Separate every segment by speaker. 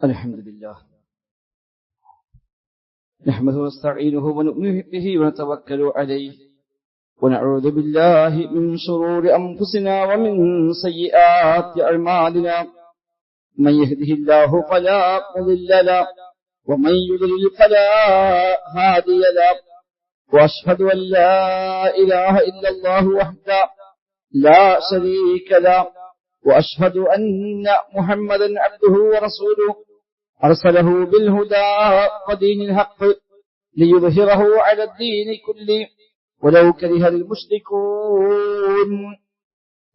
Speaker 1: الحمد لله نحمده ونستعينه ونؤمن به ونتوكل عليه ونعوذ بالله من شرور أنفسنا ومن سيئات أعمالنا من يهده الله فلا مضل له ومن يضلل فلا هادي له وأشهد أن لا إله إلا الله وحده لا شريك له وأشهد أن محمدا عبده ورسوله أرسله بالهدى ودين الحق ليظهره على الدين كله ولو كره المشركون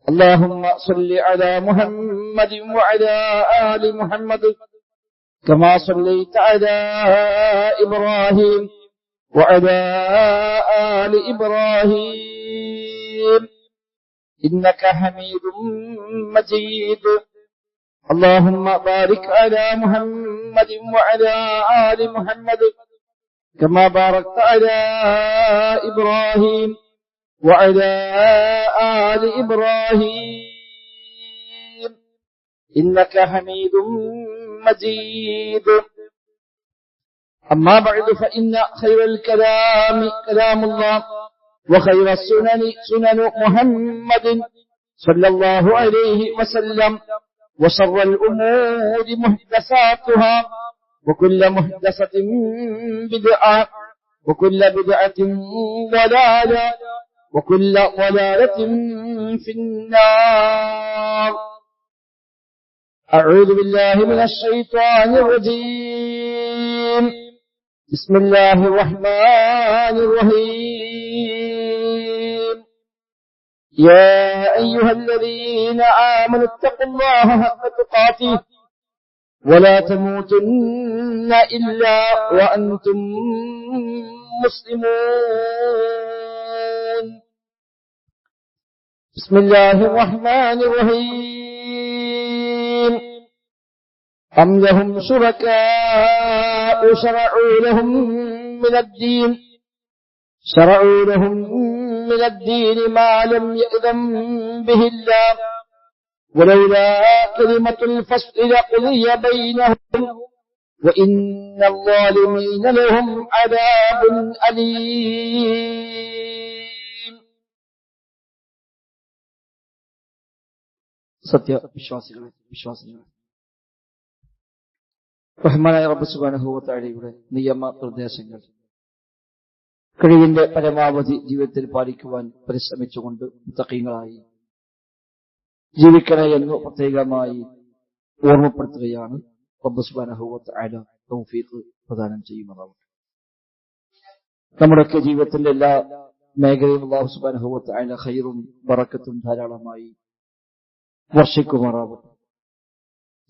Speaker 1: اللهم صل على محمد وعلى آل محمد كما صليت على إبراهيم وعلى آل إبراهيم إنك حميد مجيد اللهم بارك على محمد وعلى آل محمد كما باركت على إبراهيم وعلى آل إبراهيم إنك حميد مجيد أما بعد فإن خير الكلام كلام الله وخير السنن سنن محمد صلى الله عليه وسلم وشر الأمور محدثاتها وكل محدثة بدعة وكل بدعة ضلالة وكل ضلالة في النار أعوذ بالله من الشيطان الرجيم بسم الله الرحمن الرحيم يا أيها الذين آمنوا اتقوا الله حق تقاته ولا تموتن إلا وأنتم مسلمون بسم الله الرحمن الرحيم أم لهم شركاء شرعوا لهم من الدين ما لم يأذن به الله ولولا كلمة الفصل لقضي بينهم وإن الظالمين لهم عذاب أليم സത്യ വിശ്വാസികളെ റഹ്മാനായ റബ്ബ് സുബ്ഹാനഹു വ തആലയുടെ നിയമ നിർദ്ദേശങ്ങൾ കഴിവിന്റെ പരമാവധി ജീവിതത്തിൽ പാലിക്കുവാൻ പരിശ്രമിച്ചുകൊണ്ട് മുത്തഖീങ്ങളായി ജീവിക്കണേ എന്ന് പ്രത്യേകമായി ഓർമ്മപ്പെടുത്തുകയാണ്. റബ്ബ് സുബ്ഹാനഹു വ തആല തൗഫീഖ് പ്രദാനം ചെയ്യുമാറാവട്ടെ. നമ്മുടെയൊക്കെ ജീവിതത്തിന്റെ എല്ലാ മേഖലയിലും അല്ലാഹു സുബ്ഹാനഹു വ തആല ഖൈറും ബറക്കത്തും ധാരാളമായി വർഷിക്കുമാറാവട്ടെ.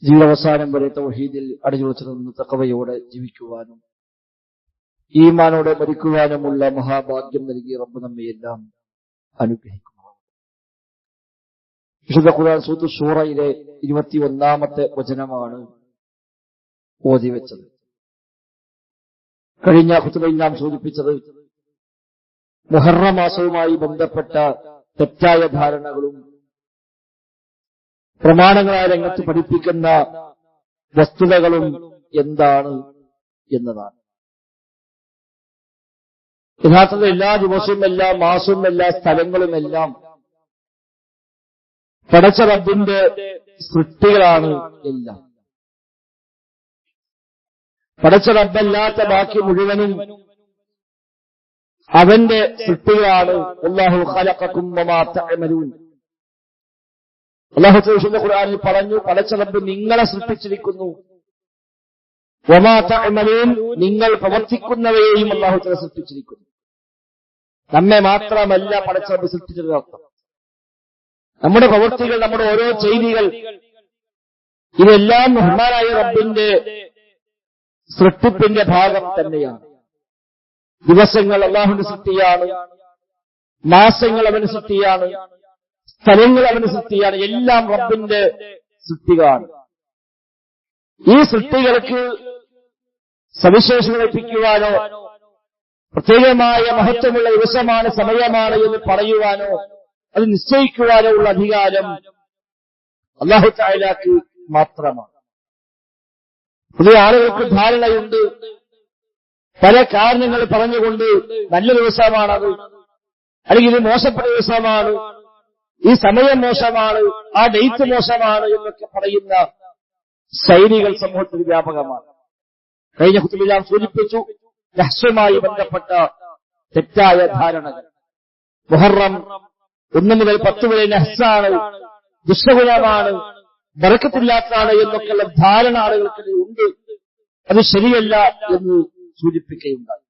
Speaker 1: ജീവിതാവസാനം വരെ തൗഹീദിൽ അടിയുറച്ചു നിന്ന് തഖ്വയോടെ ജീവിക്കുവാനും ഈമാനോടെ മരിക്കുവാനുമുള്ള മഹാഭാഗ്യം നൽകി റബ്ബ് നമ്മയെല്ലാം അനുഗ്രഹിക്കും. വിശുദ്ധ ഖുർആൻ സൂറത്ത് ശൂറയിലെ 21-ാമത്തെ വചനമാണ് ഓതി വെച്ചത്. കഴിഞ്ഞ ഖുതുബയിൽ നാം സൂചിപ്പിച്ചത് മുഹറം മാസവുമായി ബന്ധപ്പെട്ട തെറ്റായ ധാരണകളും പ്രമാണങ്ങളായ രംഗത്ത് പഠിപ്പിക്കുന്ന വസ്തുതകളും എന്താണ് എന്നതാണ്. യഥാർത്ഥത്തിൽ എല്ലാ ദിവസവും എല്ലാ മാസവും എല്ലാ സ്ഥലങ്ങളുമെല്ലാം പടച്ച റബ്ബിന്റെ സൃഷ്ടികളാണ് എല്ലാം. പടച്ച റബ്ബല്ലാത്ത ബാക്കി മുഴുവനും അവന്റെ സൃഷ്ടികളാണ്. അല്ലാഹു ഖലഖകും വമാ തഅമലൂൻ. അല്ലാഹു വിശുദ്ധ ഖുർആനിൽ പറഞ്ഞു, പടച്ച റബ്ബ് നിങ്ങളെ സൃഷ്ടിച്ചിരിക്കുന്നു. വമാ തഅമലൂൻ, നിങ്ങൾ പ്രവർത്തിക്കുന്നവയെയും അല്ലാഹു തആല സൃഷ്ടിച്ചിരിക്കുന്നു. നമ്മെ മാത്രമല്ല പടച്ച റബ്ബ് സൃഷ്ടിച്ചത് അർത്ഥം. നമ്മുടെ പ്രവൃത്തികൾ, നമ്മുടെ ഓരോ ചെയ്തികൾ, ഇതെല്ലാം റഹ്മാനായ റബ്ബിന്റെ സൃഷ്ടിപ്പിന്റെ ഭാഗം തന്നെയാണ്. ദിവസങ്ങൾ അല്ലാഹുവിന്റെ സൃഷ്ടിയാണ്, മാസങ്ങൾ അവന്റെ സൃഷ്ടിയാണ്, സ്ഥലങ്ങൾ അവന്റെ സൃഷ്ടിയാണ്, എല്ലാം റബ്ബിന്റെ സൃഷ്ടികളാണ്. ഈ സൃഷ്ടികൾക്ക് സവിശേഷത ലഭിക്കുവാനോ പ്രത്യേകമായ മഹത്വമുള്ള ദിവസമാണ്, സമയമാണ് എന്ന് പറയുവാനോ അത് നിശ്ചയിക്കുവാനോ ഉള്ള അധികാരം അല്ലാഹു തആലക്ക് മാത്രമാണ്. പുതിയ ആളുകൾക്ക് ധാരണയുണ്ട്, പല കാരണങ്ങൾ പറഞ്ഞുകൊണ്ട് നല്ല ദിവസമാണത്, അല്ലെങ്കിൽ ഇത് മോശപ്പെട്ട ദിവസമാണ്, ഈ സമയം മോശമാണ്, ആ ഡേറ്റ് മോശമാണ് എന്നൊക്കെ പറയുന്ന ശൈലികൾ സമൂഹത്തിൽ വ്യാപകമാണ്. കഴിഞ്ഞ ഖുതുബയിൽ ഞാൻ സൂചിപ്പിച്ചു നഹ്സുമായി ബന്ധപ്പെട്ട തെറ്റായ ധാരണകൾ. മുഹറം 1 മുതൽ 10 വരെ നഹ്സാണ്, ദുഷ്ടഗുണമാണ്, ബറക്കത്തില്ലാത്തതാണ് എന്നൊക്കെയുള്ള ധാരണ ആളുകൾക്ക് ഉണ്ട്. അത് ശരിയല്ല എന്ന് സൂചിപ്പിക്കുകയുണ്ടായി.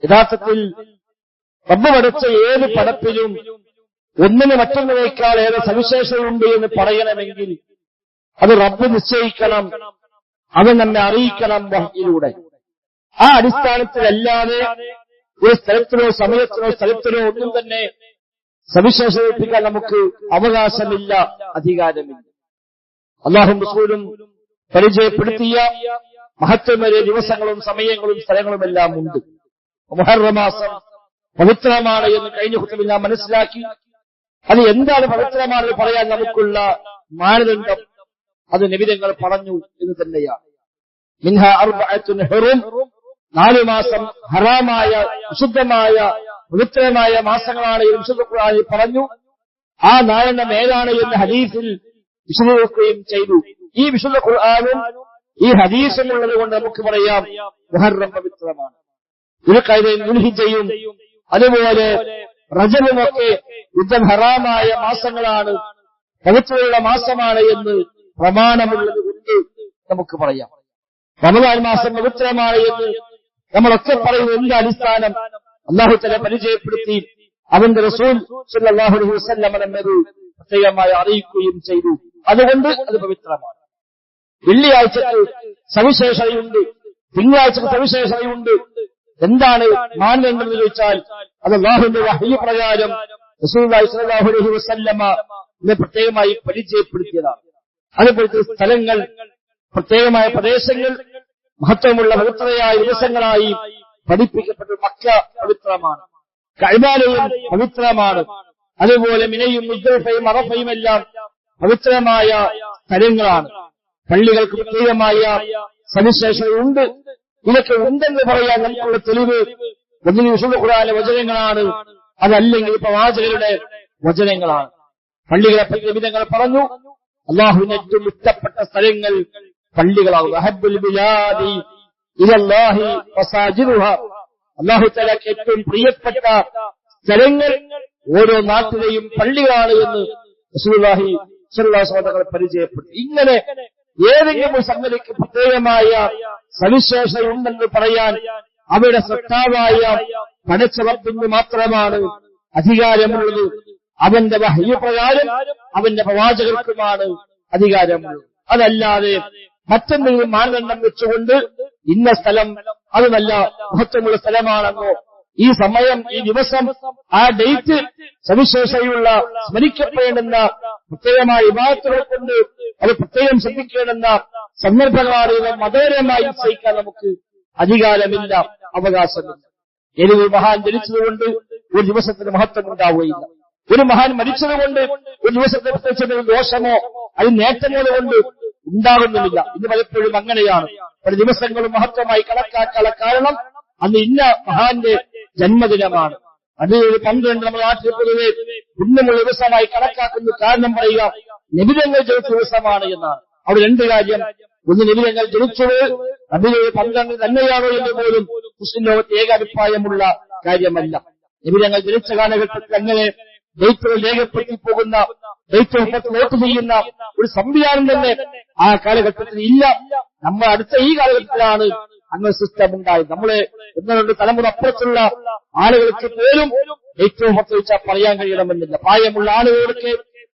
Speaker 1: യഥാർത്ഥത്തിൽ റബ്ബ് പഠിച്ച ഏത് പടപ്പിലും ഒന്നിന് മറ്റൊന്നിനേക്കാൾ ഏറെ സവിശേഷതയുണ്ട് എന്ന് പറയണമെങ്കിൽ അത് റബ്ബ് നിശ്ചയിക്കണം, അത് നമ്മെ അറിയിക്കണം വഹയിലൂടെ. ആ അടിസ്ഥാനത്തിലല്ലാതെ ഒരു സ്ഥലത്തിനോ സമയത്തിനോ സ്ഥലത്തിനോ ഒന്നും തന്നെ സവിശേഷതയിപ്പിക്കാൻ നമുക്ക് അവകാശമില്ല, അധികാരമില്ല. അല്ലാഹുവും റസൂലും പരിചയപ്പെടുത്തിയ മഹത്വമേറിയ ദിവസങ്ങളും സമയങ്ങളും സ്ഥലങ്ങളുമെല്ലാം ഉണ്ട്. മുഹറം മാസം പവിത്രമാണ് എന്ന് കഴിഞ്ഞ ഖുതുബയിൽ നാം മനസ്സിലാക്കി. അത് എന്താണ് പവിത്രമാണെന്ന് പറയാൻ നമുക്കുള്ള മാനദണ്ഡം അത് നബി തങ്ങൾ പറഞ്ഞു എന്ന് തന്നെയാണ്. മിൻഹ അർബഅത്തുൻ ഹുറും, 4 മാസം ഹറാമായ വിശുദ്ധമായ പവിത്രമായ മാസങ്ങളാണ് എന്ന് വിശുദ്ധ ഖുർആനിൽ പറഞ്ഞു. ആ 4 ഏതാണ് എന്ന് ഹദീസിൽ വിശദീകരിക്കുകയും ചെയ്തു. ഈ വിശുദ്ധ ഖുർആനും ഈ ഹദീസും ഉള്ളത് കൊണ്ട് നമുക്ക് പറയാം മുഹറം പവിത്രമാണ്. ദുൽഖഅദയും ദുൽഹിജ്ജയും അതുപോലെ റജബുമൊക്കെ യുദ്ധം ഹറാമായ മാസങ്ങളാണ്, പവിത്രമുള്ള മാസമാണ് എന്ന് പ്രമാണമുള്ളത് കൊണ്ട് നമുക്ക് പറയാം. റമദാൻ മാസം പവിത്രമാണ് എന്ന് നമ്മളൊക്കെ പറയുന്നത് എന്ത് അടിസ്ഥാനം? അല്ലാഹു തആല പരിചയപ്പെടുത്തി അവന്റെ റസൂൽ സ്വല്ലല്ലാഹു അലൈഹി വസല്ലം എന്നത് പ്രത്യേകമായി അറിയിക്കുകയും ചെയ്തു. അതുകൊണ്ട് അത് പവിത്രമാണ്. വെള്ളിയാഴ്ചക്ക് സവിശേഷതയുണ്ട്, തിങ്കളാഴ്ചക്ക് സവിശേഷതയുണ്ട്. എന്താണ് മാനദണ്ഡം എന്ന് ചോദിച്ചാൽ അത് അല്ലാഹുവിന്റെ വഹ്യ് പ്രകാരം റസൂലുള്ളാഹി സ്വല്ലല്ലാഹു അലൈഹി വസല്ലമ പ്രത്യേകമായി പരിചയപ്പെടുത്തിയതാണ്. അതുപോലത്തെ സ്ഥലങ്ങൾ, പ്രത്യേകമായ പ്രദേശങ്ങൾ മഹത്വമുള്ള പവിത്രയായ ദിവസങ്ങളായി പഠിപ്പിക്കപ്പെട്ട മക്ക പവിത്രമാണ്, കഅബയും പവിത്രമാണ്. അതുപോലെ മിനയും മുസ്ദലിഫയും അറഫയും എല്ലാം പവിത്രമായ സ്ഥലങ്ങളാണ്. പള്ളികൾക്ക് പ്രത്യേകമായ സവിശേഷതയുണ്ട്. ഇതൊക്കെ ഉണ്ടെന്ന് പറയാൻ നമുക്കുള്ള തെളിവ് ഒന്നിന് വിശുദ്ധ ഖുർആനിലെ വചനങ്ങളാണ്, അതല്ലെങ്കിൽ പ്രവാചകരുടെ വചനങ്ങളാണ്. പള്ളികളെ പറ്റി വിധങ്ങൾ പറഞ്ഞു. അല്ലാഹുവിന് ഏറ്റവും ഇഷ്ടപ്പെട്ട സ്ഥലങ്ങൾ പള്ളികളാകും. അഹബ്ബുൽ ബിലാദി ഇലല്ലാഹി മസാജിദുഹാ, അല്ലാഹു തആലക്ക് ഏറ്റവും പ്രിയപ്പെട്ട സ്ഥലങ്ങൾ ഓരോ നാട്ടിലെയും പള്ളികളാണ് എന്ന് റസൂലുള്ളാഹി സ്വല്ലല്ലാഹു അലൈഹി വസല്ലം പരിചയപ്പെട്ടു. ഇങ്ങനെ ഏതെങ്കിലും ഒരു സംഗതിക്ക് പ്രത്യേകമായ സവിശേഷതയുണ്ടെന്ന് പറയാൻ അവയുടെ സൃഷ്ടാവായ പടച്ച റബ്ബിന് മാത്രമാണ് അധികാരമുള്ളത്. അവന്റെ വഹ്യ് പ്രകാരം അവന്റെ പ്രവാചകർക്കുമാണ് അധികാരമുള്ളത്. അതല്ലാതെ മറ്റെന്തെങ്കിലും മാനദണ്ഡം വെച്ചുകൊണ്ട് ഇന്ന സ്ഥലം അത് നല്ല മഹത്വമുള്ള സ്ഥലമാണെന്നോ ഈ സമയം ഈ ദിവസം ആ ഡേറ്റ് സവിശേഷതയുള്ള സ്മരിക്കപ്പെടേണ്ടുന്ന പ്രത്യേകമായ ഇബാദത്തുകളെ കൊണ്ട് അത് പ്രത്യേകം ശ്രദ്ധിക്കേണ്ടുന്ന സന്ദർഭങ്ങളാണ് മതപരമായി നിശ്ചയിക്കാൻ നമുക്ക് അധികാരമില്ല, അവകാശമില്ല. ഒരു മഹാൻ ജനിച്ചതുകൊണ്ട് ഒരു ദിവസത്തിന് മഹത്വം ഉണ്ടാവുകയില്ല. ഒരു മഹാൻ മരിച്ചതുകൊണ്ട് ഒരു ദിവസത്തെ പ്രത്യേകിച്ച് ദോഷമോ അത് നേട്ടങ്ങളോ കൊണ്ട് ഉണ്ടാകുന്നുമില്ല. ഇന്ന് പലപ്പോഴും അങ്ങനെയാണ്. പല ദിവസങ്ങളും മഹത്വമായി കണക്കാക്കാനുള്ള കാരണം അന്ന് ഇന്ന മഹാന്റെ ജന്മദിനമാണ്. അത് 12 നമ്മുടെ നാട്ടിൽ പൊതുവെ പുണ്യമുള്ള ദിവസമായി കണക്കാക്കുന്ന കാരണം പറയുക നബിതങ്ങൾ ജനിച്ച ദിവസമാണ് എന്നാണ്. അവിടെ 2 കാര്യം. ഒന്ന്, നബിതങ്ങൾ ജനിച്ചത് നബിയുടെ 12 തന്നെയാണോ എന്ന് പോലും മുസ്ലിം ലോകത്ത് ഏക അഭിപ്രായമുള്ള കാര്യമല്ല. നബിതങ്ങൾ ജനിച്ച കാലഘട്ടത്തിൽ അങ്ങനെ ഡേറ്റുകൾ രേഖപ്പെടുത്തി പോകുന്ന, ഡേറ്റ് നോട്ട് ചെയ്യുന്ന ഒരു സംവിധാനം തന്നെ ആ കാലഘട്ടത്തിൽ ഇല്ല. നമ്മൾ അടുത്ത ഈ കാലഘട്ടത്തിലാണ് അങ്ങനെ സിസ്റ്റം ഉണ്ടായത്. നമ്മളെ 1-2 തലമുറ അപ്പുറത്തുള്ള ആളുകൾക്ക് പോലും ഏറ്റവും ചോദിച്ചാൽ പറയാൻ കഴിയണമെന്നില്ല. പ്രായമുള്ള ആളുകൾക്ക്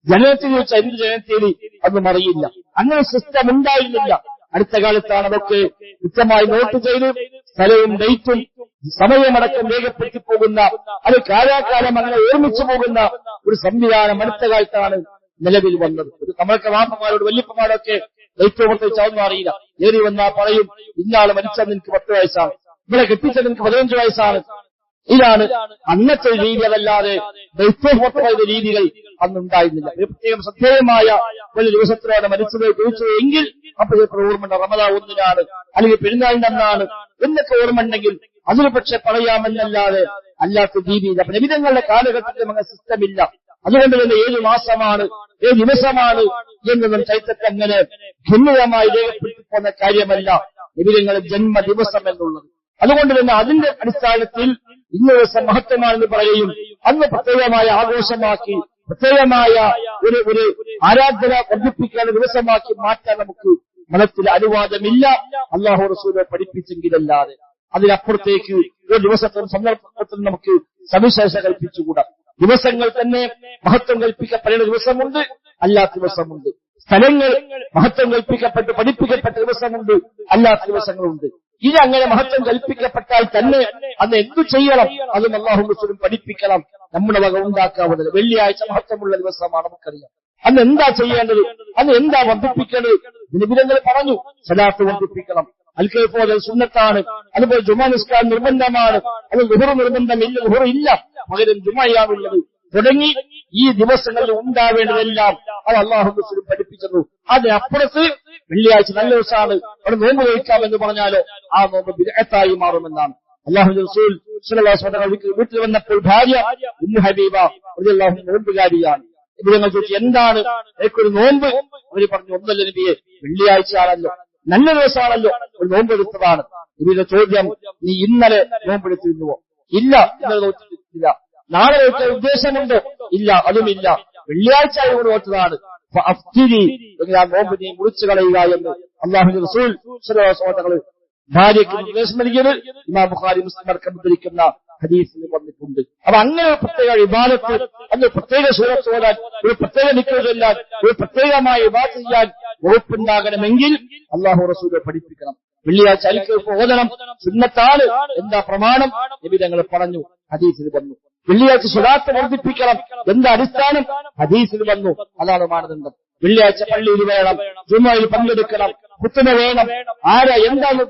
Speaker 1: ജനനത്തിൽ ചോദിച്ചാൽ എന്ത് ജനനത്തിൽ അതൊന്നും അറിയില്ല. അങ്ങനെ സിസ്റ്റം ഉണ്ടായിരുന്നില്ല. അടുത്ത കാലത്താണ് അതൊക്കെ കൃത്യമായി നോട്ട് ചെയ്ത് സ്ഥലവും ഡേറ്റും സമയമടക്കം രേഖപ്പെടുത്തി പോകുന്ന, അത് കാലാകാലം അങ്ങനെ ഓർമ്മിച്ചു പോകുന്ന ഒരു സംവിധാനം അടുത്ത കാലത്താണ് നിലവിൽ വന്നത്. ഒരു നമ്മളൊക്കെ വാപ്പമാരോട് വല്യപ്പമാരൊക്കെ ഡേറ്റ് ചോദിച്ചാൽ അറിയില്ല. ഏറി വന്നാൽ പറയും ഇന്നാള് മരിച്ചത് നിനക്ക് 10 വയസ്സാണ്, ഇവിടെ കെട്ടിച്ചത് നിനക്ക് 15 വയസ്സാണ്. ഇതാണ് അന്നത്തെ രീതി. അതല്ലാതെ ദൈത്യപൂർവമായ രീതികൾ അന്നുണ്ടായിരുന്നില്ല. ഒരു പ്രത്യേകം ശ്രദ്ധേയമായ ഒരു ദിവസത്തിലാണ് മരിച്ചത് കുറിച്ചത് എങ്കിൽ അപ്പോൾ ഓർമ്മ റമദാൻ 1-നാണ് അല്ലെങ്കിൽ പെരുന്നാളിന്റെ അന്നാണ് എന്നൊക്കെ ഓർമ്മ ഉണ്ടെങ്കിൽ അതിന് പക്ഷെ പറയാമെന്നല്ലാതെ അല്ലാത്ത രീതിയിൽ. അപ്പൊ നബിതങ്ങളുടെ കാലഘട്ടത്തിൽ അങ്ങനെ സിസ്റ്റമില്ല. അതുകൊണ്ട് തന്നെ ഏത് മാസമാണ് ഏത് ദിവസമാണ് എന്നൊന്നും ചരിത്രത്തെ അങ്ങനെ ഭിന്നമായി രേഖപ്പെടുത്തിപ്പോന്ന കാര്യമല്ല നബിതങ്ങളുടെ ജന്മദിവസം എന്നുള്ളത്. അതുകൊണ്ട് തന്നെ അതിന്റെ അടിസ്ഥാനത്തിൽ ഇന്ന ദിവസം മഹത്വമാണെന്ന് പറയുകയും അന്ന് പ്രത്യേകമായ ആഘോഷമാക്കി പ്രത്യേകമായ ഒരു ആരാധന വർദ്ധിപ്പിക്കാൻ ദിവസമാക്കി മാറ്റാൻ നമുക്ക് മതത്തിൽ അനുവാദമില്ല. അല്ലാഹു റസൂൽ പഠിപ്പിച്ചെങ്കിലല്ലാതെ അതിനപ്പുറത്തേക്ക് ഒരു ദിവസത്തിനും സന്ദർഭത്തിനും നമുക്ക് സവിശേഷ കൽപ്പിച്ചുകൂടാ. ദിവസങ്ങൾ തന്നെ മഹത്വം കൽപ്പിക്കപ്പെടുന്ന ദിവസമുണ്ട്, അല്ലാത്ത ദിവസമുണ്ട്. സ്ഥലങ്ങൾ മഹത്വം കൽപ്പിക്കപ്പെട്ട് പഠിപ്പിക്കപ്പെട്ട ദിവസമുണ്ട്, അല്ലാത്ത ദിവസങ്ങളുണ്ട്. ഇതങ്ങനെ മഹത്വം കൽപ്പിക്കപ്പെട്ടാൽ തന്നെ അന്ന് എന്തു ചെയ്യണം അതും അല്ലാഹു റസൂലും പഠിപ്പിക്കണം. നമ്മുടെ വക ഉണ്ടാക്കാവുന്നത് വെള്ളിയാഴ്ച മഹത്വമുള്ള ദിവസമാണ്, നമുക്കറിയാം. അന്ന് എന്താ ചെയ്യേണ്ടത്, അന്ന് എന്താ വർദ്ധിപ്പിക്കേണ്ടത്? നിബിധങ്ങൾ പറഞ്ഞു, സലാത്ത് വർദ്ധിപ്പിക്കണം, അൽക്കൈഫോദൽ സുന്നത്താണ്, അതുപോലെ ജുമാ നിസ്കാരം നിർബന്ധമാണ്, അത് ളുഹർ നിർബന്ധമില്ല, ളുഹർ ഇല്ല, പകരം ജുമയാണുള്ളത് തുടങ്ങി ഈ ദിവസങ്ങളിൽ ഉണ്ടാവേണ്ടതെല്ലാം അത് അല്ലാഹു റസൂൽ പഠിപ്പിച്ചു. അതിനപ്പുറത്ത് വെള്ളിയാഴ്ച നല്ല ദിവസമാണ് അവിടെ നോമ്പ് കഴിക്കാമെന്ന് പറഞ്ഞാലോ ആ നോമ്പ് ബിദ്അത്തായി മാറുമെന്നാണ്. അല്ലാഹു റസൂൽ സ്വല്ലല്ലാഹു അലൈഹി വസല്ലം വീട്ടിൽ വന്നപ്പോൾ ഭാര്യ ഉമ്മു ഹബീബ റളിയല്ലാഹു അൻഹ നോമ്പുകാരിയാണ്. നബിതങ്ങൾ ചോദിച്ചു, എന്താണ് എനിക്കൊരു നോമ്പ്? അവര് പറഞ്ഞു, ഒന്നല്ല നബിയെ, വെള്ളിയാഴ്ച ആണല്ലോ, നല്ല ദിവസമാണല്ലോ, ഒരു നോമ്പെടുത്തതാണ്. നബിയുടെ ചോദ്യം, നീ ഇന്നലെ നോമ്പെടുത്തിരുന്നുവോ? ഇല്ല, ഇന്നലെ നോക്കിയിട്ടില്ല. നാളെ നോക്കിയ ഉദ്ദേശമുണ്ടോ? ഇല്ല, അതുമില്ല. വെള്ളിയാഴ്ച ആയതുകൊണ്ട് നോറ്റതാണ്. ആ നോമ്പ് നീ മുറിച്ചു കളയുക എന്ന് അല്ലാഹുവിന്റെ റസൂൽ സ്വല്ലല്ലാഹു അലൈഹി വസല്ലം ഭാര്യയ്ക്ക് നിർദ്ദേശം നൽകിയത് ഇമാം ബുഖാരി മുസ്ലിം അടക്കം ഉദ്ധരിക്കുന്ന ഹദീസിൽ വന്നിട്ടുണ്ട്. അപ്പൊ അങ്ങനെ ഒരു പ്രത്യേക ഇബാദത്ത്, അന്ന് പ്രത്യേക സൂറത്ത് ഓതാൻ, ഒരു പ്രത്യേക നിക്ർ ചൊല്ലാൻ, ഒരു പ്രത്യേകമായ ഇബാദത്ത് ചെയ്യാൻ വകുപ്പുണ്ടാകണമെങ്കിൽ അല്ലാഹു റസൂൽ പഠിപ്പിക്കണം. വെള്ളിയാഴ്ച അൽക്കൈഫ് ഓതണം, സുന്നത്താണ്. എന്താ പ്രമാണം? നബി തങ്ങൾ പറഞ്ഞു, ഹദീസിൽ വന്നു. വെള്ളിയാഴ്ച സ്വലാത്ത് വർദ്ധിപ്പിക്കണം, എന്താ അടിസ്ഥാനം? ഹദീസിൽ വന്നു, അതാണ് മാനദണ്ഡം. വെള്ളിയാഴ്ച പള്ളിയിൽ വേണം, ജുമുഅയിൽ പങ്കെടുക്കണം, ഖുത്ബ വേണം. ആരാ എന്താണ്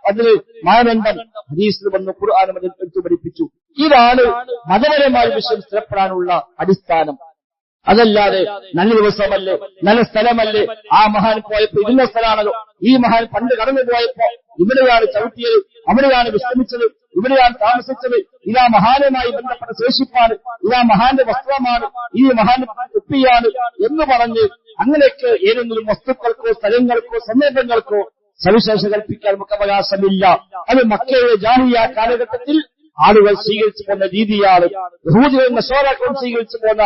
Speaker 1: അതിന് മാനദണ്ഡം? ഹദീസിൽ വന്നു, ഖുർആൻ എടുത്തു പഠിപ്പിച്ചു. ഇതാണ് മതപരമായ വിഷയം സ്ഥിരപ്പെടാനുള്ള അടിസ്ഥാനം. അതല്ലാതെ നല്ല ദിവസമല്ലേ, നല്ല സ്ഥലമല്ലേ, ആ മഹാൻ പോയപ്പോ ഇരുന്ന സ്ഥലമാണല്ലോ, ഈ മഹാൻ പണ്ട് കടന്നു പോയപ്പോ ഇവിടെയാണ് ചവിട്ടിയത്, അവിടെയാണ് വിശ്രമിച്ചത്, ഇവിടെയാണ് താമസിച്ചത്, ഇതാ മഹാനുമായി ബന്ധപ്പെട്ട ശേഷിപ്പാണ്, ഇതാ മഹാന്റെ വസ്ത്രമാണ്, ഈ മഹാന്റെ കുപ്പിയാണ് എന്ന് പറഞ്ഞ് അങ്ങനെയൊക്കെ ഏതെങ്കിലും വസ്തുക്കൾക്കോ സ്ഥലങ്ങൾക്കോ സന്ദർഭങ്ങൾക്കോ സവിശേഷ കൽപ്പിക്കാൻ നമുക്ക് അവകാശമില്ല. അത് മക്കയുടെ ജാഹിലിയ്യ കാലഘട്ടത്തിൽ ആളുകൾ സ്വീകരിച്ചു പോന്ന രീതിയാണ്, യഹൂദികളും നസ്വാറാക്കളും സ്വീകരിച്ചു പോന്ന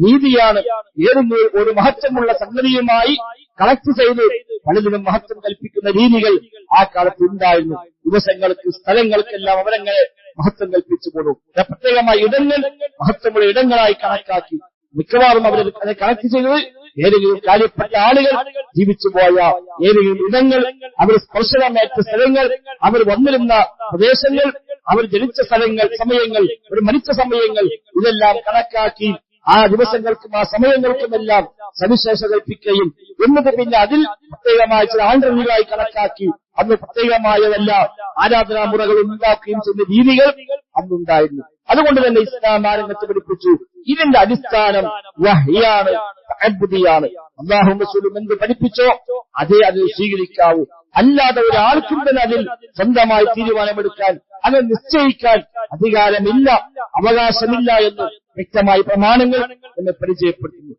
Speaker 1: രീതിയാണ്. ഏതെങ്കിലും ഒരു മഹത്വമുള്ള സംഗതിയുമായി കണക്ട് ചെയ്ത് പലതിനും മഹത്വം കൽപ്പിക്കുന്ന രീതികൾ ആ കാലത്ത് ഉണ്ടായിരുന്നു. ദിവസങ്ങൾക്ക് സ്ഥലങ്ങൾക്കെല്ലാം അവരങ്ങനെ മഹത്വം കൽപ്പിച്ചു പോന്നു. പ്രത്യേകമായ ഇടങ്ങൾ മഹത്വമുള്ള ഇടങ്ങളായി കണക്കാക്കി മിക്കവാറും അവരെ കണക്ട് ചെയ്തത് ഏതെങ്കിലും കാര്യപ്പെട്ട ആളുകൾ ജീവിച്ചു പോയ ഏതെങ്കിലും ഇടങ്ങൾ, അവർ സ്പർശനമേറ്റ സ്ഥലങ്ങൾ, അവർ വന്നിരുന്ന പ്രദേശങ്ങൾ, അവർ ജനിച്ച സ്ഥലങ്ങൾ, സമയങ്ങൾ, അവർ മരിച്ച സമയങ്ങൾ, ഇതെല്ലാം കണക്കാക്കി ആ ദിവസങ്ങൾക്കും ആ സമയങ്ങൾക്കുമെല്ലാം സവിശേഷ കൽപ്പിക്കുകയും എന്നിട്ട് പിന്നെ അതിൽ പ്രത്യേകമായ ചില ആണ്ടറികളായി കണക്കാക്കി അന്ന് പ്രത്യേകമായതല്ല ആരാധനാമുറകൾ ഉണ്ടാക്കുകയും ചെയ്യുന്ന രീതികൾ അന്നുണ്ടായിരുന്നു. അതുകൊണ്ട് തന്നെ ഇസ്ലാം ആരംഗത്ത് പഠിപ്പിച്ചു. ഇതിന്റെ അടിസ്ഥാനം വഹ്യാണ്, തഅബ്ബുദിയാണ്. അല്ലാഹുവും റസൂലും എന്ത് പഠിപ്പിച്ചോ അതേ അതിൽ സ്വീകരിക്കാവൂ. അല്ലാതെ ഒരാൾക്കും തന്നെ അതിൽ സ്വന്തമായി തീരുമാനമെടുക്കാൻ, അത് നിശ്ചയിക്കാൻ അധികാരമില്ല, അവകാശമില്ല എന്ന് വ്യക്തമായ പ്രമാണങ്ങൾ എന്നെ പരിചയപ്പെടുത്തുന്നു.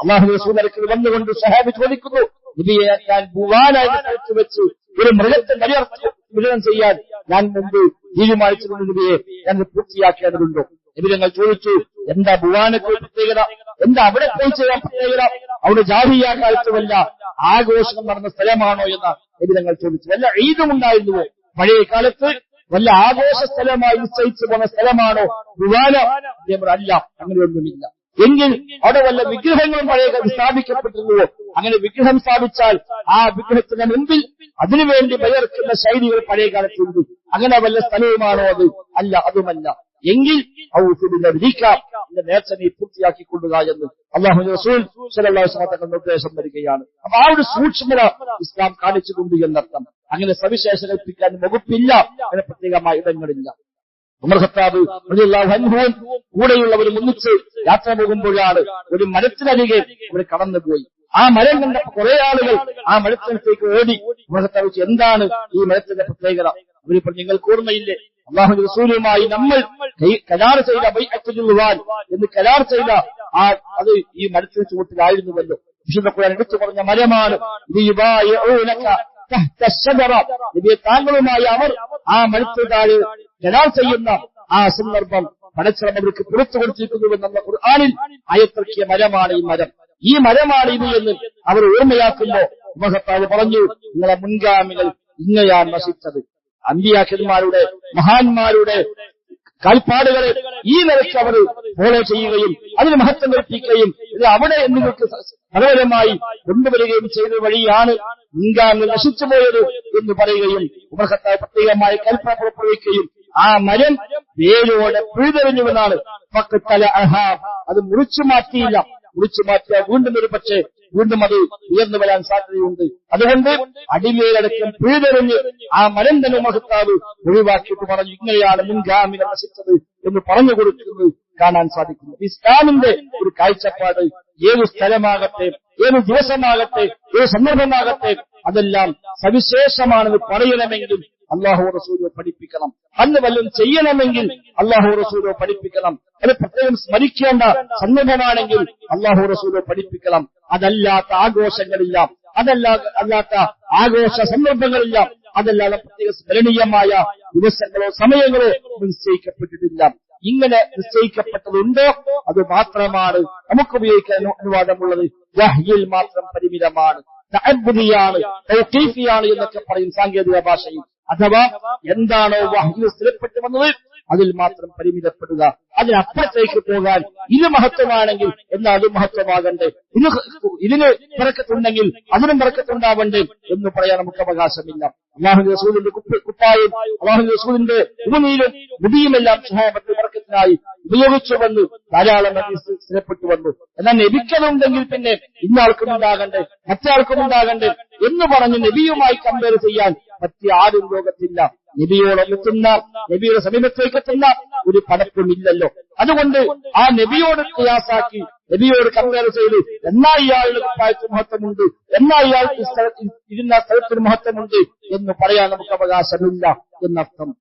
Speaker 1: അല്ലാഹു റസൂൽ അടുക്കൽ വന്നുകൊണ്ട് സ്വഹാബി ചോദിക്കുന്നു, നബിയെ, ഞാൻ ബുവാനായ സ്ഥലത്ത് വെച്ച് ഒരു മൃഗത്തെ വിതരണം ചെയ്യാൻ ഞാൻ മുമ്പ് തീരുമാനിച്ചിരുന്നു, നബിയെ, ഞാൻ പൂർത്തിയാക്കേണ്ടതുണ്ടോ? നബി തങ്ങൾ ചോദിച്ചു, എന്താ ബുവാനൊക്കെ പ്രത്യേകത, എന്താ അവിടെ പോയി ചെയ്യാൻ പ്രത്യേകത? അവിടെ ജാഹിലിയ്യ കാലത്തുമല്ല ആഘോഷം നടന്ന സ്ഥലമാണോ എന്ന് നബി തങ്ങൾ ചോദിച്ചു. വല്ല ഈദും ഉണ്ടായിരുന്നുവോ? പഴയ കാലത്ത് വല്ല ആഘോഷ സ്ഥലമായി നിശ്ചയിച്ചു പോന്ന സ്ഥലമാണോ ബുവാന? അല്ല, അങ്ങനെയൊന്നുമില്ല. എങ്കിൽ അവിടെ വല്ല വിഗ്രഹങ്ങളും പഴയ സ്ഥാപിക്കപ്പെട്ടിരുന്നുവോ? അങ്ങനെ വിഗ്രഹം സ്ഥാപിച്ചാൽ ആ വിഗ്രഹത്തിന് മുമ്പിൽ അതിനുവേണ്ടി ബയർക്കുന്ന ശൈലികൾ പഴയ കാലത്തുണ്ട്. അങ്ങനെ വല്ല സ്ഥലവുമാണോ അത്? അല്ല, അതുമല്ല. എങ്കിൽ നേർച്ച നീ പൂർത്തിയാക്കിക്കൊള്ളുക എന്ന് അല്ലാഹുവിന്റെ റസൂൽ സ്വല്ലല്ലാഹു അലൈഹി വസല്ലം നിർദ്ദേശം നൽകുകയാണ്. അപ്പൊ ആ ഒരു സൂക്ഷ്മത ഇസ്ലാം കാണിച്ചിട്ടുണ്ട് എന്നർത്ഥം. അങ്ങനെ സവിശേഷ കൽപ്പിക്കാൻ വകുപ്പില്ല, അങ്ങനെ പ്രത്യേകമായ ഇടങ്ങളില്ല. ഉമർ ഖത്താബ് റളിയല്ലാഹു അൻഹു കൂടെയുള്ളവരും ഒന്നിച്ച് യാത്ര പോകുമ്പോഴാണ് ഒരു മരത്തിനരികെ അവർ കടന്നുപോയി. ആ മരം കണ്ടപ്പോൾ കുറെ ആളുകൾ ആ മരത്തിനടുത്തേക്ക് ഓടി. ഉമർ ഖത്താബ് ചോദിച്ചു, എന്താണ് ഈ മരത്തിന്റെ പ്രത്യേകത? അവർ പറഞ്ഞു, നിങ്ങൾക്ക് ഓർമ്മയില്ലേ, അല്ലാഹുവിന്റെ റസൂലുമായി നമ്മൾ കരാർ ചെയ്ത ബൈഅത്തുൽ റിദ്വാൻ എന്ന് കരാർ ചെയ്ത അത് ഈ മരത്തിന് ചുവട്ടിലായിരുന്നുവല്ലോ. വിശുദ്ധ ഖുർആൻ എടുത്തു പറഞ്ഞ മരമാണ് ഇത്. യുബായിഊനക തഹ്ത അശ്ശജറ, നബിയെ താങ്കളുമായി അവർ ആ മരത്തിന് താഴെ കരാർ ചെയ്യുന്ന ആ സന്ദർഭം പടച്ചവൻ അവർക്ക് പുറത്തു കൊടുത്തിരിക്കുന്നുവെന്നുള്ള ഖുർആനിൽ ആയത്തിറക്കിയ മരമാണ് ഈ മരം. ഈ മരമാണ് ഇത് എന്ന് അവർ ഓർമ്മയാക്കുമ്പോ ഉമർ ഖത്താബ് പറഞ്ഞു, നിങ്ങളെ മുൻഗാമികൾ ഇങ്ങനെയാണ് നശിച്ചത്. അമ്പിയാക്കന്മാരുടെ മഹാന്മാരുടെ കാൽപ്പാടുകളെ ഈ നിലയ്ക്ക് അവർ ഫോളോ ചെയ്യുകയും അതിന് മഹത്വം കൽപ്പിക്കുകയും ഇത് അവിടെ നിങ്ങൾക്ക് പരപരമായി കൊണ്ടുവരികയും ചെയ്ത വഴിയാണ് മുൻഗാമികൾ നശിച്ചുപോയത് എന്ന് പറയുകയും ഉമർ ഖത്താബ് പ്രത്യേകമായ കൽപ്പന പുറപ്പെടുവിക്കുകയും ആ മരം വേരോടെ പിഴുതെറിഞ്ഞുവെന്നാണ്. അത് മുറിച്ചു മാറ്റിയില്ല. മുറിച്ചു മാറ്റിയാൽ വീണ്ടും ഒരു പക്ഷേ വീണ്ടും അത് ഉയർന്നു വരാൻ സാധ്യതയുണ്ട്. അതുകൊണ്ട് അടിമേലടക്കം പിഴുതെറിഞ്ഞ് ആ മരം തന്നെ ഉമർ ഖത്താബ് ഒഴിവാക്കിയിട്ട് പറഞ്ഞു, ഇങ്ങനെയാണ് മുൻഗാമികൾ നശിച്ചത് എന്ന് പറഞ്ഞു കൊടുക്കുന്നത് കാണാൻ സാധിക്കുന്നു. ഇസ്ലാമിന്റെ ഒരു കാഴ്ചപ്പാട് ഏത് സ്ഥലമാകട്ടെ, ഏത് ദിവസമാകട്ടെ, ഏത് സന്ദർഭമാകട്ടെ, അതെല്ലാം സവിശേഷമാണെന്ന് പറയണമെങ്കിൽ അല്ലാഹു റസൂലോ പഠിപ്പിക്കണം. അന്ന് വല്ലതും ചെയ്യണമെങ്കിൽ അല്ലാഹു റസൂലോ പഠിപ്പിക്കണം. അത് പ്രത്യേകം സ്മരിക്കേണ്ട സന്ദർഭമാണെങ്കിൽ അല്ലാഹു റസൂലോ പഠിപ്പിക്കണം. അതല്ലാത്ത ആഘോഷങ്ങളില്ല, അല്ലാത്ത ആഘോഷ സന്ദർഭങ്ങളില്ല, അതല്ലാതെ പ്രത്യേക സ്മരണീയമായ ദിവസങ്ങളോ സമയങ്ങളോ നിശ്ചയിക്കപ്പെട്ടിട്ടില്ല. ഇങ്ങനെ നിശ്ചയിക്കപ്പെട്ടതുണ്ടോ അത് മാത്രമാണ് നമുക്ക് ഉപയോഗിക്കാൻ അനുവാദമുള്ളത്. വഹ്യിൽ മാത്രം പരിമിതമാണ്, തഅബ്ബുദിയാണ്, തൗഖീഫിയാണ് എന്നൊക്കെ പറയും സാങ്കേതിക ഭാഷയിൽ. അഥവാ എന്താണോ വഹ്യിൽ സ്ഥിരപ്പെട്ടു വന്നത് അതിൽ മാത്രം പരിമിതപ്പെടുക. അതിനപ്പുറത്തേക്ക് പോകാൻ ഇത് മഹത്വമാണെങ്കിൽ എന്നാൽ അത് മഹത്വമാകണ്ടേ, ഇതിന് ബറക്കത്തുണ്ടെങ്കിൽ അതിനും ബറക്കത്തുണ്ടാവണ്ടേ എന്ന് പറയാൻ നമുക്ക് അവകാശമില്ല. അല്ലാഹുവിന്റെ റസൂലിന്റെ കുപ്പായും അല്ലാഹുവിന്റെ റസൂലിന്റെ ഉമിനീരും മുടിയുമെല്ലാം സ്വഹാബത്ത് ബറക്കത്തിനായി ഉപയോഗിച്ചുവെന്ന് ധാരാളം സ്ഥിരപ്പെട്ടു വന്നു. എന്നാൽ നബിക്കതുണ്ടെങ്കിൽ പിന്നെ ഇന്നാൾക്കും ഉണ്ടാകണ്ടേ, മറ്റാൾക്കും ഉണ്ടാകണ്ടേ എന്ന് പറഞ്ഞ് നബിയുമായി കമ്പയർ ചെയ്യാൻ പറ്റിയ ആരും ലോകത്തില്ല. നബിയോടെത്തുന്ന, നബിയുടെ സമീപത്തേക്ക് എത്തുന്ന ഒരു പടപ്പുമില്ലല്ലോ. അതുകൊണ്ട് ആ നബിയോട് ഖിയാസാക്കി, നബിയോട് കമ്പയർ ചെയ്ത് എന്നാ ഇയാളുടെ കുപ്പായത്തിന് മഹത്വമുണ്ട്, എന്നാ ഇയാൾക്ക് ഇരുന്ന സ്ഥലത്തിന് മഹത്വമുണ്ട് എന്ന് പറയാൻ നമുക്ക് അവകാശമില്ല എന്നർത്ഥം.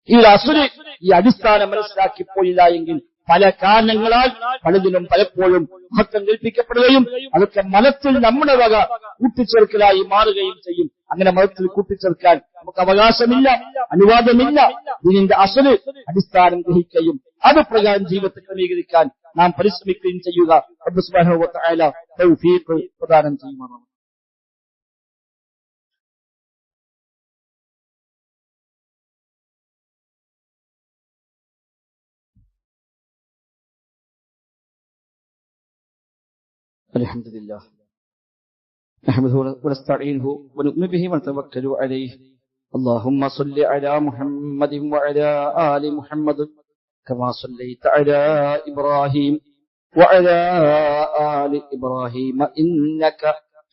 Speaker 1: ഈ അസുര് ഈ അടിസ്ഥാനം മനസ്സിലാക്കിപ്പോയില്ല എങ്കിൽ പല കാരണങ്ങളാൽ പലതിനും പലപ്പോഴും മഹത്വം കൽപ്പിക്കപ്പെടുകയും അതൊക്കെ മതത്തിൽ നമ്മുടെ വക കൂട്ടിച്ചേർക്കലായി മാറുകയും ചെയ്യും. അങ്ങനെ മതത്തിൽ കൂട്ടിച്ചേർക്കാൻ നമുക്ക് അവകാശമില്ല, അനുവാദമില്ല. ഇതിന്റെ അസുര് അടിസ്ഥാനം ഗ്രഹിക്കുകയും അത് പ്രകാരം ജീവിതത്തെ ക്രമീകരിക്കാൻ നാം പരിശ്രമിക്കുകയും ചെയ്യുക. റബ്ബ് സുബ്ഹാനഹു വ തആല തൗഫീഖ് പ്രദാനം ചെയ്യുമാറാകട്ടെ. الحمد لله نحمده ونستعينه ونؤمن به ونتوكل عليه. اللهم صل على محمد وعلى آل محمد كما صليت على إبراهيم وعلى آل إبراهيم إنك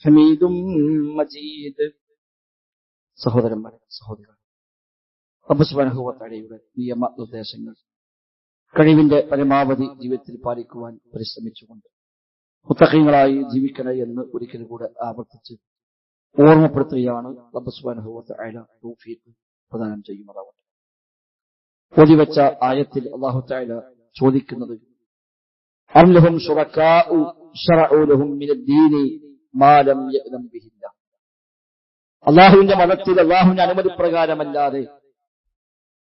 Speaker 1: حميد مجيد. സഹോദരന്മാരെ, റബ്ബ് സുബ്ഹാനഹു വ തആലയുടെ നിയമനിർദ്ദേശങ്ങൾ കഴിവിന്റെ പരമാവധി ജീവിതത്തിൽ പാലിക്കുവാൻ പരിശ്രമിച്ചുകൊണ്ട് മുത്തഖീങ്ങളായി ജീവിക്കണേ എന്ന് ഒരിക്കൽ കൂടെ ആവർത്തിച്ച് ഓർമ്മപ്പെടുത്തുകയാണ്. റബ്ബ് സുബ്ഹാനഹു വ തആല തൗഫീഖ് പ്രദാനം ചെയ്യുമാറാവട്ടെ. ഓതിവെച്ച ആയത്തിൽ അല്ലാഹു തആല ചോദിക്കുന്നത്, അം ലഹും ശുറകാഉ ശറഉ ലഹും മിനദ്ദീനി മാ ലം യഅ്ദം ബിഹില്ലാ. അല്ലാഹുവിന്റെ മതത്തിൽ അല്ലാഹുവിന്റെ അനുമതി പ്രകാരമല്ലാതെ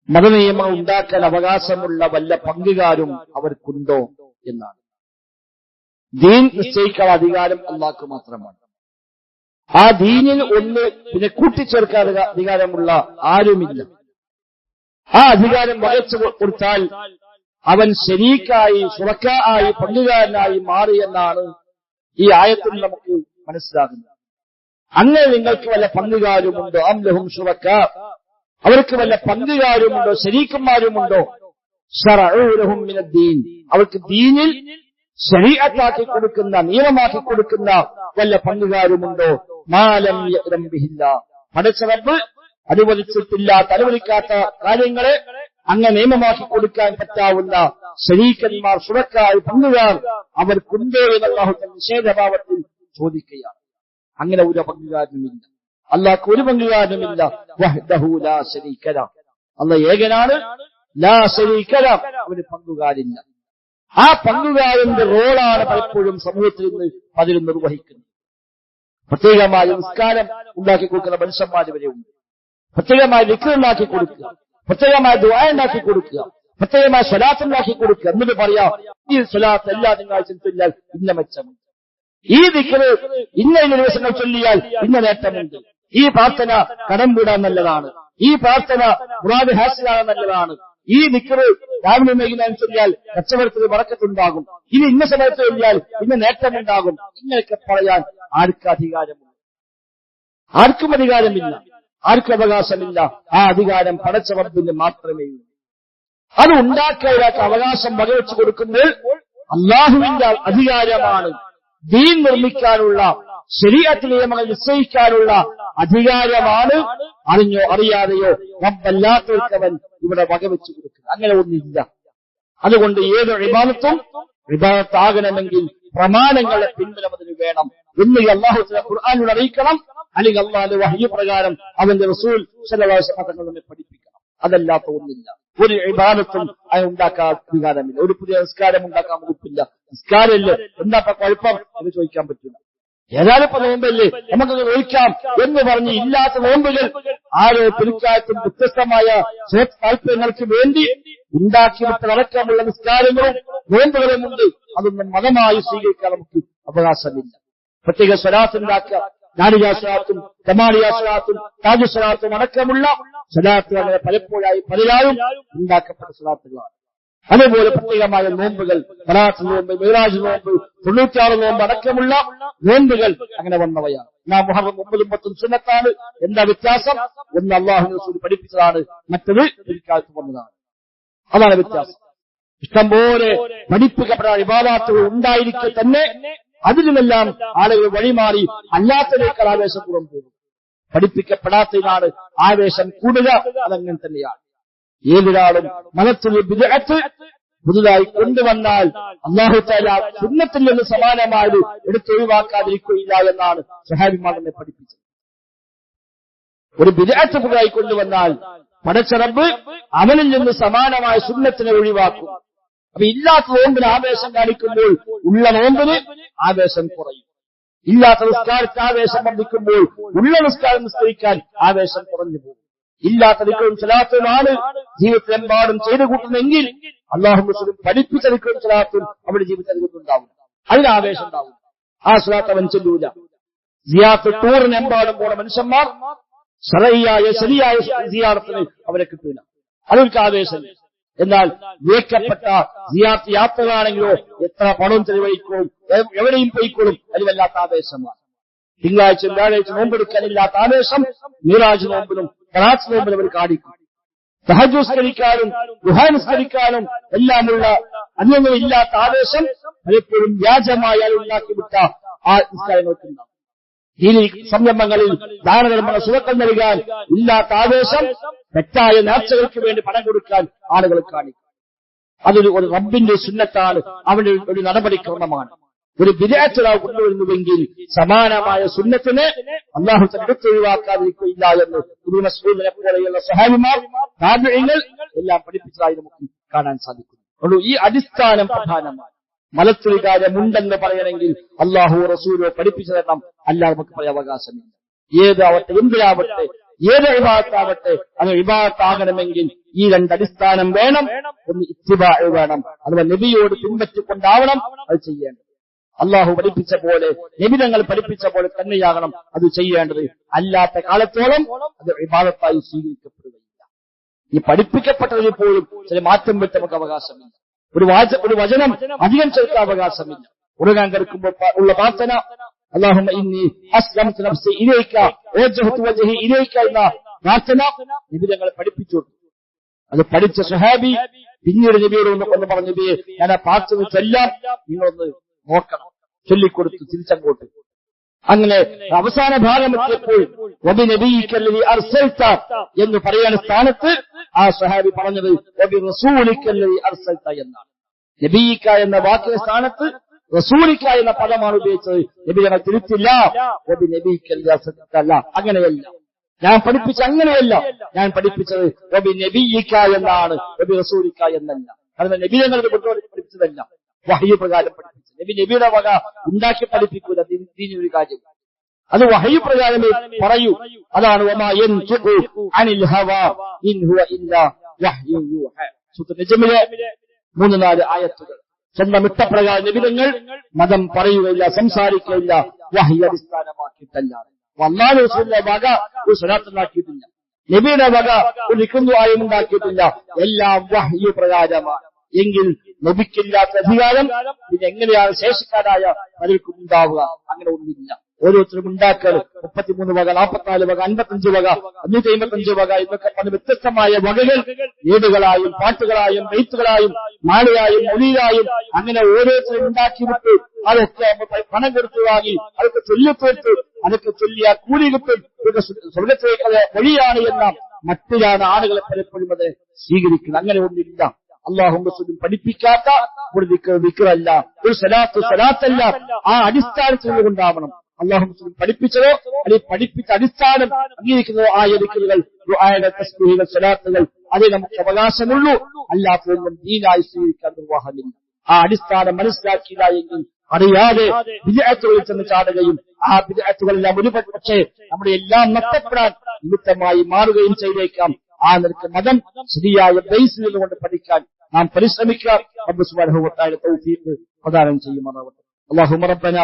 Speaker 1: മതനിയമം ഉണ്ടാക്കാൻ അവകാശമുള്ള വല്ല പങ്കുകാരും അവർക്കുണ്ടോ എന്നാണ്. ദീൻ നിശ്ചയിക്കാൻ അധികാരം അല്ലാഹുക്ക് മാത്രമാണ്. ആ ദീനിൽ ഒന്ന് പിന്നെ കൂട്ടിച്ചേർക്കാൻ അധികാരമുള്ള ആരുമില്ല. ആ അധികാരം വഹിച്ചു കൊടുത്താൽ അവൻ ശരീക്കായി, ശുറക്കായി, പങ്കുകാരനായി മാറിയെന്നാണ് ഈ ആയത്തിൽ നമുക്ക് മനസ്സിലാകുന്നത്. അങ്ങനെ നിങ്ങൾക്ക് വല്ല പങ്കുകാരുമുണ്ടോ? അം ലഹും ശുറക്കാ, അവർക്ക് വല്ല പങ്കുകാരുമുണ്ടോ, ശരീക്കന്മാരുമുണ്ടോ? ശറഉ ലഹും മിനദ്ദീൻ, അവർക്ക് ദീനിൽ ശരീഅത്താക്കി കൊടുക്കുന്ന, നിയമമാക്കി കൊടുക്കുന്ന വല്ല പങ്കുകാരുമുണ്ടോ? മാ ലം യഅ്ദം ബിഹില്ലാ, പടച്ച റബ്ബ് അനുവദിച്ചിട്ടില്ലാത്ത, അനുവദിക്കാത്ത കാര്യങ്ങളെ അങ്ങനെ നിയമമാക്കി കൊടുക്കാൻ പറ്റാവുന്ന ശരീക്കന്മാർ, ശുറക്കാർ, പങ്കുകാർ അവർക്കുണ്ടോ എന്ന് അല്ലാഹു നിഷേധഭാവത്തിൽ ചോദിക്കുകയാണ്. അങ്ങനെ ഒരു പങ്കുകാരനുമില്ല, അല്ലാഹ്ക്ക് ഒരു പങ്കുകാരനുമില്ല. വഹ്ദഹു ലാ ശരീക ലഹ്, അല്ലാഹ് ഏകനാണ്. ലാ ശരീക ലഹ്, അവന് പങ്കുകാരില്ല. ആ പങ്കുകാരന്റെ റോളാണ് പലപ്പോഴും സമൂഹത്തിൽ നിന്ന് പലരും നിർവഹിക്കുന്നത്. പ്രത്യേകമായ നിസ്കാരം ഉണ്ടാക്കി കൊടുക്കുന്ന മനുഷ്യന്മാർ വരെയുണ്ട്. പ്രത്യേകമായ ദിക്ർ ഉണ്ടാക്കി കൊടുക്കുക, പ്രത്യേകമായ ദുആ ഉണ്ടാക്കി കൊടുക്കുക, പ്രത്യേകമായ സ്വലാത്ത് ഉണ്ടാക്കി കൊടുക്കുക. എന്നിട്ട് പറയാം, ഈ സ്വലാത്ത് എല്ലാ തിങ്കളാഴ്ചയും ചൊല്ലിയാൽ ഇന്ന മെച്ചമുണ്ട്, ഈ ദിക്ർ ഇന്ന ദിവസങ്ങൾ ചൊല്ലിയാൽ ഇന്ന നേട്ടമുണ്ട്, ഈ പ്രാർത്ഥന കടം വീടാൻ നല്ലതാണ്, ഈ പ്രാർത്ഥന മുറാദ് ഹാസിലാകാൻ നല്ലതാണ്, ഈ ദിക്ർ രാവിലെ വൈകുന്നേരം ചൊല്ലിയാൽ കച്ചവടത്തിന് ബറക്കത്തുണ്ടാകും, ഇത് ഇന്ന സമയത്ത് ചൊല്ലിയാൽ ഇന്ന നേട്ടമുണ്ടാകും. ഇങ്ങനെയൊക്കെ പറയാൻ ആർക്കും അധികാരമുണ്ട്? ആർക്കും അധികാരമില്ല, ആർക്കും അവകാശമില്ല. ആ അധികാരം പടച്ച റബ്ബിന് മാത്രമേ ഉള്ളൂ. അത് ഉണ്ടാക്കിയവർക്ക് അവകാശം വകവെച്ചു കൊടുക്കുമ്പോൾ അല്ലാഹുവിന്റെ അധികാരമാണ്. ദീൻ നിർമ്മിക്കാനുള്ള, ശരീഅത്ത് നിയമങ്ങൾ നിശ്ചയിക്കാനുള്ള അധികാരമാണ് അറിഞ്ഞോ അറിയാതെയോ റബ്ബല്ലാത്തവർക്കവൻ ഇവിടെ വകവെച്ചു കൊടുക്കുന്നത്. അങ്ങനെ ഒന്നില്ല. അതുകൊണ്ട് ഏത് ഇബാദത്തും ഇബാദത്താകണമെങ്കിൽ പ്രമാണങ്ങളെ പിൻബലം അതിന് വേണം എന്ന് അല്ലാഹു തആല ഖുർആനിൽ അറിയിക്കണം. അല്ലെങ്കിൽ അല്ലാഹുവിന്റെ വഹ്യ് പ്രകാരം അവന്റെ റസൂൽ സ്വല്ലല്ലാഹു അലൈഹി വസല്ലം നമ്മെ പഠിപ്പിക്കണം. അതല്ലാത്ത ഒന്നില്ല. ഒരു ഇബാദത്തും ഉണ്ടാക്കാൻ അധികാരമില്ല. ഒരു പുതിയ നിസ്കാരം ഉണ്ടാക്കാൻ വകുപ്പില്ല. നിസ്കാരമില്ലേ, എന്താ കുഴപ്പം എന്ന് ചോദിക്കാൻ പറ്റില്ല. ഏതായാലും ഇപ്പൊ നോമ്പല്ലേ, നമുക്കത് ഒഴിക്കാം എന്ന് പറഞ്ഞ് ഇല്ലാത്ത നോമ്പുകൾ ആരോ പിൽക്കാലത്തും വ്യത്യസ്തമായ താല്പര്യങ്ങൾക്ക് വേണ്ടി ഉണ്ടാക്കിവിട്ടടക്കമുള്ള നിസ്കാരങ്ങളും നോമ്പുകളുമുണ്ട്. അതൊന്നും മതമായി സ്വീകരിക്കാൻ നമുക്ക് അവകാശമില്ല. പ്രത്യേക സ്വലാത്ത് ഉണ്ടാക്കുക, നാരികാ സ്വലാത്തും തമാലിയാ സ്വലാത്തും താജ് സ്വലാത്തും അടക്കമുള്ള സ്വലാത്ത് അങ്ങനെ പലപ്പോഴായി പലരായും ഉണ്ടാക്കപ്പെട്ട സ്വലാത്തുകളാണ്. അതേപോലെ പ്രത്യേകമായ നോമ്പുകൾ, ഖലാത്ത് നോമ്പ്, മിറാജ് നോമ്പ്, 96 നോമ്പ് അടക്കമുള്ള നോമ്പുകൾ അങ്ങനെ വന്നവയാണ്. മുഹറം 9 10 സുന്നത്താണ്. എന്താ വ്യത്യാസം? ഒന്ന് അല്ലാഹുവിന്റെ റസൂൽ പഠിപ്പിച്ചതാണ്, മറ്റത് പിൽക്കാലത്ത് വന്നതാണ്. അതാണ് വ്യത്യാസം. ഇഷ്ടംപോലെ പഠിപ്പിക്കപ്പെട്ട ഇബാദത്തുകൾ ഉണ്ടായിരിക്കെ തന്നെ അതിലുമെല്ലാം ആളുകൾ വഴിമാറി അല്ലാത്തതിനേക്കാൾ ആവേശപൂർവ്വം പോകും. പഠിപ്പിക്കപ്പെടാത്തതിനാണ് ആവേശം കൂടുക. അതങ്ങനെ തന്നെയാണ്. ഏതൊരാളും മതത്തിൽ ബിദ്അത്ത് പുതുതായി കൊണ്ടുവന്നാൽ അല്ലാഹു തആല സുന്നത്തിൽ നിന്ന് സമാനമായത് എടുത്തൊഴിവാക്കാതിരിക്കുകയില്ല എന്നാണ് സ്വഹാബിമാർ നമ്മെ പഠിപ്പിച്ചത്. ഒരു ബിദ്അത്ത് പുതുതായി കൊണ്ടുവന്നാൽ പടച്ച റബ്ബ് അവനിൽ നിന്ന് സമാനമായ സുന്നത്തിനെ ഒഴിവാക്കും. അപ്പൊ ഇല്ലാത്ത നോമ്പിന് ആവേശം കാണിക്കുമ്പോൾ ഉള്ള നോമ്പിന് ആവേശം കുറയും. ഇല്ലാത്ത നിസ്കാരത്തിൽ ആവേശം വർദ്ധിക്കുമ്പോൾ ഉള്ള നിസ്കാരം നിസ്കരിക്കാൻ ആവേശം കുറഞ്ഞു പോകും. ഇല്ലാത്ത ദിക്റും സ്വലാത്തുമാണ് ജീവിതത്തിലെമ്പാടും ചെയ്തു കൂട്ടുന്നെങ്കിൽ അല്ലാഹു റസൂലും പഠിപ്പിച്ച ദിക്റും സ്വലാത്തും അവരുടെ ജീവിതത്തിൽ ഉണ്ടാവും. അതിന് ആവേശം ഉണ്ടാവും. ആ സ്വലാത്ത് അവൻ ചൊല്ലൂല. സിയാറത്ത് ടൂറിനെമ്പാടും പോണ മനുഷ്യന്മാർ ശരിയായ സിയാറത്തിന് അവരെ കിട്ടൂല. അതൊരു ആവേശം. എന്നാൽ വിവേക്കപ്പെട്ട സിയാറത്ത് യാത്രകളാണെങ്കിലോ എത്ര പണവും ചെലവഴിക്കോളും, എവിടെയും പോയിക്കോളും, അതിന് വല്ലാത്ത ആവേശമാണ്. തിങ്കളാഴ്ച വ്യാഴാഴ്ച നോമ്പെടുക്കാനില്ലാത്ത ആവേശം മിറാജ് നോമ്പിനും ഖലാത്ത് നോമ്പിനും അവർ കാണിക്കും. തഹജ്ജുദ് നിസ്കരിക്കാനും ദുഹാ നിസ്കരിക്കാനും എല്ലാമുള്ള അതിനൊന്നും ഇല്ലാത്ത ആവേശം പലപ്പോഴും വ്യാജമായ ഉണ്ടാക്കിവിട്ട ആ നിസ്കാരങ്ങൾക്കുണ്ടാവും. ഈ സംരംഭങ്ങളിൽ ദാനധർമ്മ സുഖങ്ങൾ നൽകാൻ ഇല്ലാത്ത ആവേശം തെറ്റായ നേർച്ചകൾക്ക് വേണ്ടി പണം കൊടുക്കാൻ ആളുകൾ കാണിക്കും. അതൊരു റബ്ബിന്റെ സുന്നത്താണ്, അവന്റെ ഒരു നടപടിക്രമമാണ്. ഒരു ബിദ്അത്ത് കൊണ്ടുവരുന്നുവെങ്കിൽ സമാനമായ സുന്നത്തിനെ അല്ലാഹു തആല എടുത്തൊഴിവാക്കാതിരിക്കുകയില്ല എന്ന് ഇബ്നു മസ്ഊദിനെ പോലെയുള്ള സ്വഹാബിമാർ, താബിഈങ്ങൾ എല്ലാം പഠിപ്പിച്ചതായി നമുക്ക് കാണാൻ സാധിക്കും. അതുകൊണ്ട് ഈ അടിസ്ഥാനം പ്രധാനമാണ്. മലത്തുൽ കാര്യമുണ്ടെന്ന് പറയണമെങ്കിൽ അല്ലാഹു റസൂലോ പഠിപ്പിച്ചു തരണം, അല്ലാതെ നമുക്ക് പറയാൻ അവകാശമില്ല. ഏതാവട്ടെ, എന്തിനാവട്ടെ, ഏത് ഇബാദത്താവട്ടെ, അത് ഇബാദത്താകണമെങ്കിൽ ഈ രണ്ടടിസ്ഥാനം വേണം. ഒന്ന് ഇത്തിബാഅ് വേണം, അഥവാ നബിയോട് പിൻപറ്റിക്കൊണ്ടാവണം അത് ചെയ്യേണ്ടത്. അല്ലാഹു പഠിപ്പിച്ച പോലെ, നബി തങ്ങൾ പഠിപ്പിച്ച പോലെ തന്നെയാകണം അത് ചെയ്യേണ്ടത്. അല്ലാത്ത കാലത്തോളം അത് ഇബാദത്തായി സ്വീകരിക്കപ്പെടുകയില്ല. ഈ പഠിപ്പിക്കപ്പെട്ടതിൽ പോലും ചില മാറ്റം വെച്ച് നമുക്ക് അവകാശമില്ല. ഒരു വചനം അധികം ചേർക്കാൻ അവകാശമില്ല. ഉറങ്ങാൻ കിടക്കുമ്പോൾ ഉള്ള പ്രാർത്ഥന അല്ലാഹുമ്മ ഇന്നി അസ്ലംതു നഫ്സി ഇലൈക വജ്ജഹ്തു വജ്ഹി ഇലൈക എന്ന പ്രാർത്ഥന നബി തങ്ങൾ പഠിപ്പിച്ചു. അത് പഠിച്ച സ്വഹാബി പിന്നീട് നബിയോട് ഒന്ന് പറഞ്ഞു, നബിയെ ഞാൻ ആ പ്രാർത്ഥന ചൊല്ലാം, നിങ്ങളൊന്ന് നോക്കണം. ചൊല്ലിക്കൊടുത്തു തിരിച്ചങ്ങോട്ട്. അങ്ങനെ അവസാന ഭാഗം എത്തിയപ്പോൾ എന്ന് പറയുന്ന സ്ഥാനത്ത് ആ സ്വഹാബി പറഞ്ഞത് റസൂലിക്കല്ലദീ അർസൽത എന്നാണ്. നബീക എന്ന വാക്കിന്റെ സ്ഥാനത്ത് റസൂലിക്ക എന്ന പദമാണ് ഉപയോഗിച്ചത്. നബി ഞങ്ങൾ തിരുത്തില്ല. നബീക്കല്ലദീ അർസൽത അല്ല, അങ്ങനെയല്ല ഞാൻ പഠിപ്പിച്ച, അങ്ങനെയല്ല ഞാൻ പഠിപ്പിച്ചത്. നബീക എന്നാണ്, റസൂലിക്ക എന്നല്ല. കാരണം നബി ഞങ്ങൾക്ക് പഠിപ്പിച്ചതല്ല, വഹ്യ് പ്രകാരം പഠിപ്പിച്ചത്. നബിയുടെ വക ഉണ്ടാക്കി പഠിപ്പിക്കൂല ദീനിന്റെ കാര്യം. അത് വഹ്യ് പ്രകാരമേ പറയൂ. അതാണ് വമാ യൻതിഖു അനിൽ ഹവാ ഇൻ ഹുവ ഇല്ലാ വഹ്യു യൂഹ. സൂറത്തുൽ നജ്മിലെ 3-4 ആയത്തുകൾ. സ്വന്തം ഇഷ്ടപ്രകാരം നബിതങ്ങൾ മതം പറയുകയില്ല, സംസാരിക്കുകയില്ല, വഹ്യ് അടിസ്ഥാനമാക്കിയിട്ടല്ലാതെ. അല്ലാഹു റസൂലിന്റെ വക ഒരു സ്വലാത്ത് ഉണ്ടാക്കിയിട്ടില്ല, നബിയുടെ വക ഒരു ദിക്റും ഉണ്ടാക്കിയിട്ടില്ല. എല്ലാം വഹ്യ് പ്രകാരമാണ്. എങ്കിൽ നബിക്കില്ലാത്ത അധികാരം പിന്നെ എങ്ങനെയാണ് ശേഷിക്കാരായ പലർക്കും ഉണ്ടാവുക? അങ്ങനെ ഒന്നില്ല. ഓരോരുത്തരും ഉണ്ടാക്കൽ 33 വക, 44 വക, 55 വക, 555 വക എന്നൊക്കെ പറഞ്ഞ വ്യത്യസ്തമായ വകകൾ ഏടുകളായും പാട്ടുകളായും നെയ്ത്തുകളായും മാലയായും മൊഴിയായും അങ്ങനെ ഓരോരുത്തരും ഉണ്ടാക്കിവിട്ട് അതൊക്കെ പണം കൊടുത്തു വാങ്ങി അതൊക്കെ ചൊല്ലിത്തീർത്ത് അതൊക്കെ ചൊല്ലിയ കൂലി കിട്ടും, ഇതൊക്കെ സ്വർഗത്തിലേക്കുള്ള വഴിയാണ് എന്ന മറ്റിലാണ് ആളുകളെ പലപ്പോഴും അത് സ്വീകരിക്കുന്നത്. അങ്ങനെ ഒന്നില്ല. അല്ലാഹു റസൂലും പഠിപ്പിക്കാത്ത ഒരു ദിക്റല്ല, ഒരു സലാത്തല്ല. ആ അടിസ്ഥാനത്തിൽ കൊണ്ടാവണം. അല്ലാഹു റസൂൽ പഠിപ്പിച്ചതോ അല്ലെങ്കിൽ പഠിപ്പിച്ച അടിസ്ഥാനം അംഗീകരിക്കുന്നതോ ആയ ദിക്റുകൾ, ദുആയുടെ തസ്ബീഹുകൾ, സലാത്തുകൾ അതേ നമുക്ക് അവകാശമുള്ളൂ. അല്ലാത്തതൊന്നും ദീനായി സ്വീകരിക്കാൻ നിർവാഹമില്ല. ആ അടിസ്ഥാനം മനസ്സിലാക്കിയില്ല എങ്കിൽ അറിയാതെ ബിദ്അത്തുകളിൽ ചെന്ന് ചാടുകയും ആ ബിദ്അത്തുകളെല്ലാം ഒരുപക്ഷേ നമ്മുടെ എല്ലാം നഷ്ടപ്പെടാൻ നിമിത്തമായി മാറുകയും ചെയ്തേക്കാം. ആ നിലക്ക് മതം ശരിയായ ബേസിൽ നിന്നുകൊണ്ട് പഠിക്കാൻ നാം പരിശ്രമിക്കുക. റബ്ബ് സുബ്ഹാനഹു വ തആല തൗഫീഖ് പ്രദാനം ചെയ്യുമാറാവട്ടെ. اللهم ربنا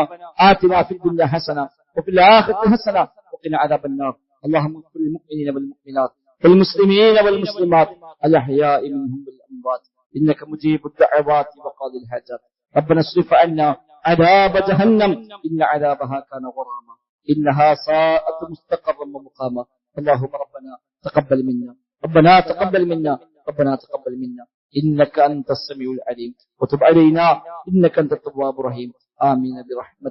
Speaker 1: آتنا في الدنيا حسنة وفي الآخرة حسنة وقنا عذاب النار. اللهم اغفر للمؤمنين والمؤمنات والمسلمين والمسلمات الأحياء منهم والأموات إنك مجيب الدعوات وقاضي الحاجات. ربنا اصرف عنا عذاب جهنم إن عذابها كان غراما إنها ساءت مستقرا ومقاما. اللهم ربنا تقبل منا، ربنا تقبل منا، ربنا تقبل منا إنك أنت السميع العليم وتب علينا إنك أنت التواب الرحيم. آمين برحمتك.